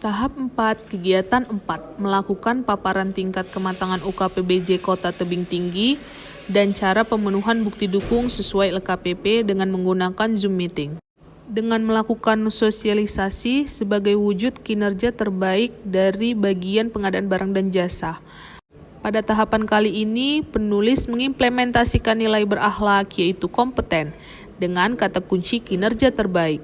Tahap 4, kegiatan 4, melakukan paparan tingkat kematangan UKPBJ Kota Tebing Tinggi dan cara pemenuhan bukti dukung sesuai LKPP dengan menggunakan Zoom meeting. Dengan melakukan sosialisasi sebagai wujud kinerja terbaik dari bagian pengadaan barang dan jasa. Pada tahapan kali ini, penulis mengimplementasikan nilai berakhlak yaitu kompeten dengan kata kunci kinerja terbaik.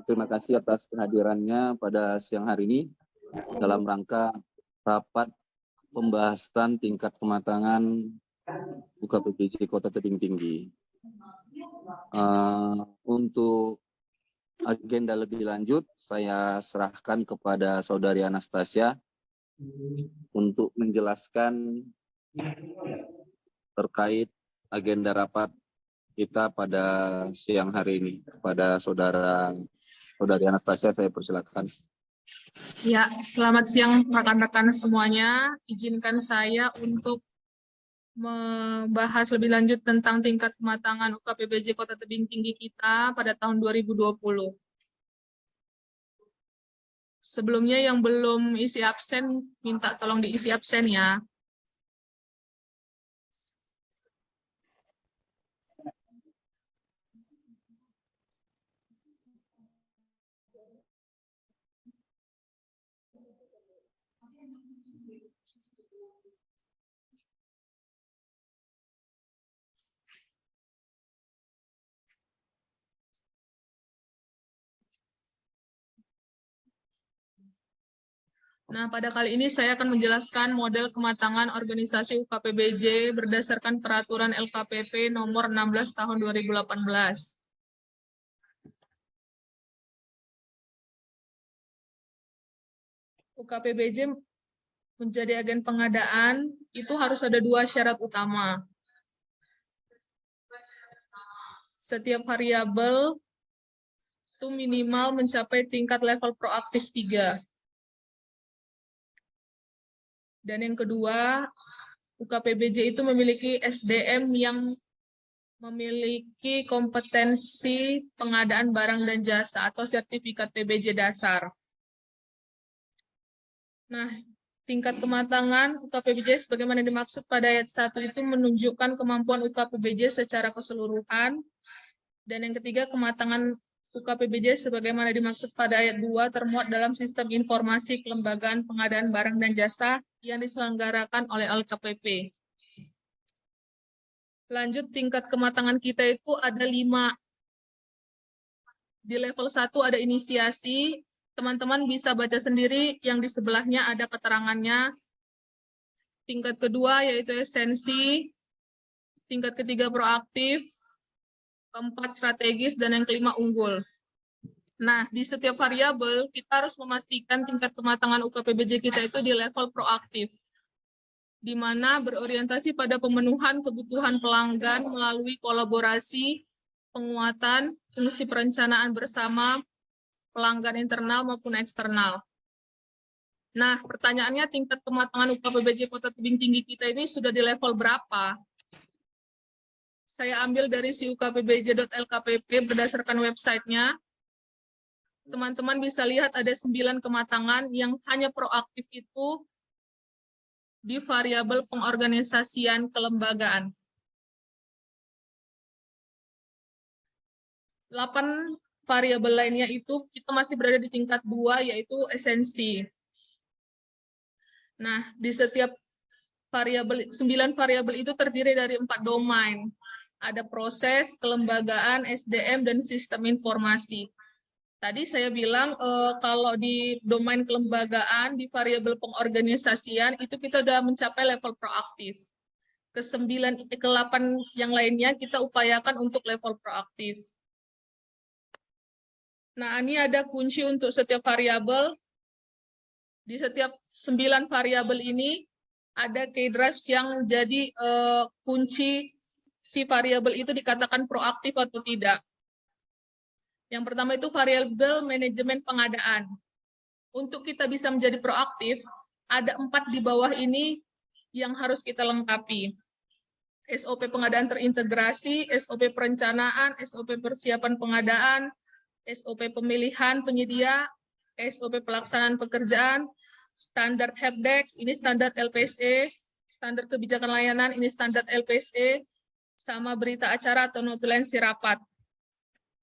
Terima kasih atas kehadirannya pada siang hari ini dalam rangka rapat pembahasan tingkat kematangan UKPBJ Kota Tebing Tinggi. Untuk agenda lebih lanjut, saya serahkan kepada Saudari Anastasia untuk menjelaskan terkait agenda rapat kita pada siang hari ini. Kepada Saudari Anastasia, saya persilakan. Ya, selamat siang rekan-rekan semuanya. Izinkan saya untuk membahas lebih lanjut tentang tingkat kematangan UKPBJ Kota Tebing Tinggi kita pada tahun 2020. Sebelumnya yang belum isi absen, minta tolong diisi absen ya. Nah, pada kali ini saya akan menjelaskan model kematangan organisasi UKPBJ berdasarkan peraturan LKPP nomor 16 tahun 2018. UKPBJ menjadi agen pengadaan itu harus ada 2 syarat utama. Setiap variabel itu minimal mencapai tingkat level proaktif 3. Dan yang kedua, UKPBJ itu memiliki SDM yang memiliki kompetensi pengadaan barang dan jasa atau sertifikat PBJ dasar. Nah, tingkat kematangan UKPBJ sebagaimana dimaksud pada ayat 1 itu menunjukkan kemampuan UKPBJ secara keseluruhan. Dan yang ketiga, kematangan UKPBJ sebagaimana dimaksud pada ayat 2 termuat dalam sistem informasi kelembagaan pengadaan barang dan jasa yang diselenggarakan oleh LKPP. Lanjut, tingkat kematangan kita itu ada 5. Di level 1 ada inisiasi, teman-teman bisa baca sendiri yang di sebelahnya ada keterangannya. Tingkat kedua yaitu esensi, tingkat ketiga proaktif, keempat strategis, dan yang kelima unggul. Nah, di setiap variabel kita harus memastikan tingkat kematangan UKPBJ kita itu di level proaktif, di mana berorientasi pada pemenuhan kebutuhan pelanggan melalui kolaborasi, penguatan, fungsi perencanaan bersama pelanggan internal maupun eksternal. Nah, pertanyaannya tingkat kematangan UKPBJ Kota Tebing Tinggi kita ini sudah di level berapa? Saya ambil dari siukpbj.lkpp berdasarkan websitenya. Teman-teman bisa lihat ada 9 kematangan yang hanya proaktif itu di variabel pengorganisasian kelembagaan. 8 variabel lainnya itu kita masih berada di tingkat 2 yaitu esensi. Nah, di setiap variabel 9 variabel itu terdiri dari 4 domain. Ada proses, kelembagaan, SDM, dan sistem informasi. Tadi saya bilang kalau di domain kelembagaan, di variabel pengorganisasian, itu kita sudah mencapai level proaktif. Ke-8 yang lainnya kita upayakan untuk level proaktif. Nah, ini ada kunci untuk setiap variabel. Di setiap 9 variabel ini, ada key drives yang jadi kunci si variabel itu dikatakan proaktif atau tidak. Yang pertama itu variabel manajemen pengadaan. Untuk kita bisa menjadi proaktif, ada 4 di bawah ini yang harus kita lengkapi. SOP pengadaan terintegrasi, SOP perencanaan, SOP persiapan pengadaan, SOP pemilihan penyedia, SOP pelaksanaan pekerjaan, standar helpdesk, ini standar LPSE, standar kebijakan layanan, ini standar LPSE, sama berita acara atau notulensi rapat.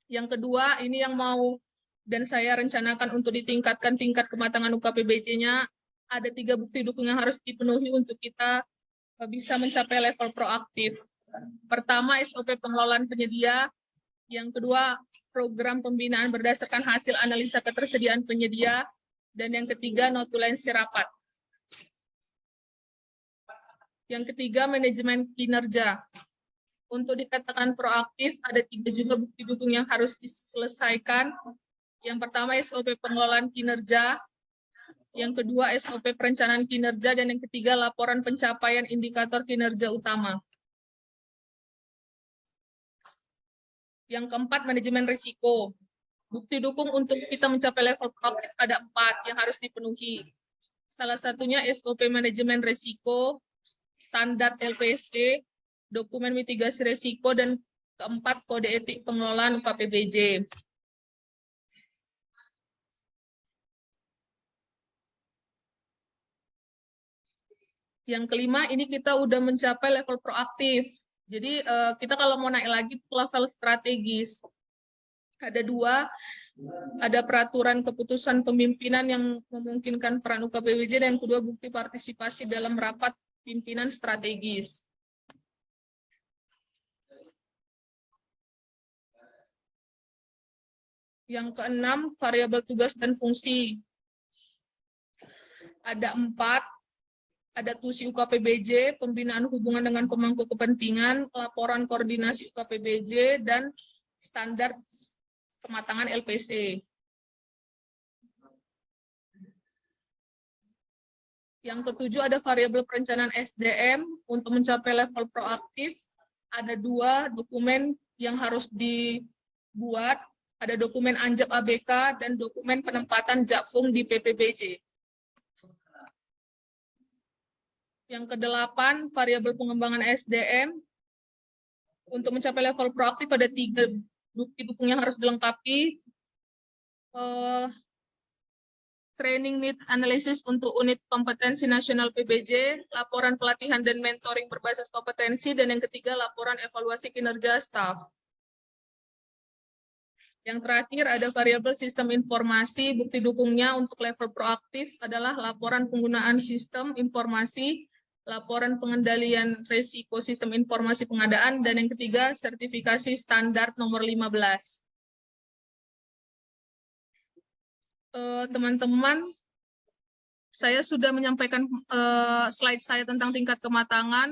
Yang kedua, ini yang mau dan saya rencanakan untuk ditingkatkan tingkat kematangan UKPBJ-nya, ada 3 bukti dukung yang harus dipenuhi untuk kita bisa mencapai level proaktif. Pertama, SOP pengelolaan penyedia. Yang kedua, program pembinaan berdasarkan hasil analisa ketersediaan penyedia. Dan yang ketiga, notulensi rapat. Yang ketiga, manajemen kinerja. Untuk dikatakan proaktif, ada 3 juga bukti dukung yang harus diselesaikan. Yang pertama, SOP pengelolaan kinerja. Yang kedua, SOP perencanaan kinerja. Dan yang ketiga, laporan pencapaian indikator kinerja utama. Yang keempat, manajemen risiko. Bukti dukung untuk kita mencapai level proaktif ada 4 yang harus dipenuhi. Salah satunya SOP manajemen risiko, standar LPSE, dokumen mitigasi risiko, dan keempat, kode etik pengelolaan UKPBJ. Yang kelima, ini kita udah mencapai level proaktif. Jadi kita kalau mau naik lagi ke level strategis. Ada 2, ada peraturan keputusan pemimpinan yang memungkinkan peran UKPBJ, dan yang kedua bukti partisipasi dalam rapat pimpinan strategis. Yang keenam, variabel tugas dan fungsi. Ada 4, ada TUSI UKPBJ, pembinaan hubungan dengan pemangku kepentingan, laporan koordinasi UKPBJ, dan standar kematangan LPSE. Yang ketujuh, ada variabel perencanaan SDM. Untuk mencapai level proaktif, ada 2 dokumen yang harus dibuat, ada dokumen Anjap ABK dan dokumen penempatan Jakfung di PPBJ. Yang kedelapan, variabel pengembangan SDM. Untuk mencapai level proaktif ada 3 bukti dukung yang harus dilengkapi. Training need analysis untuk unit kompetensi nasional PBJ, laporan pelatihan dan mentoring berbasis kompetensi, dan yang ketiga laporan evaluasi kinerja staf. Yang terakhir ada variabel sistem informasi. Bukti dukungnya untuk level proaktif adalah laporan penggunaan sistem informasi, laporan pengendalian risiko sistem informasi pengadaan, dan yang ketiga sertifikasi standar nomor 15. Teman-teman, saya sudah menyampaikan slide saya tentang tingkat kematangan.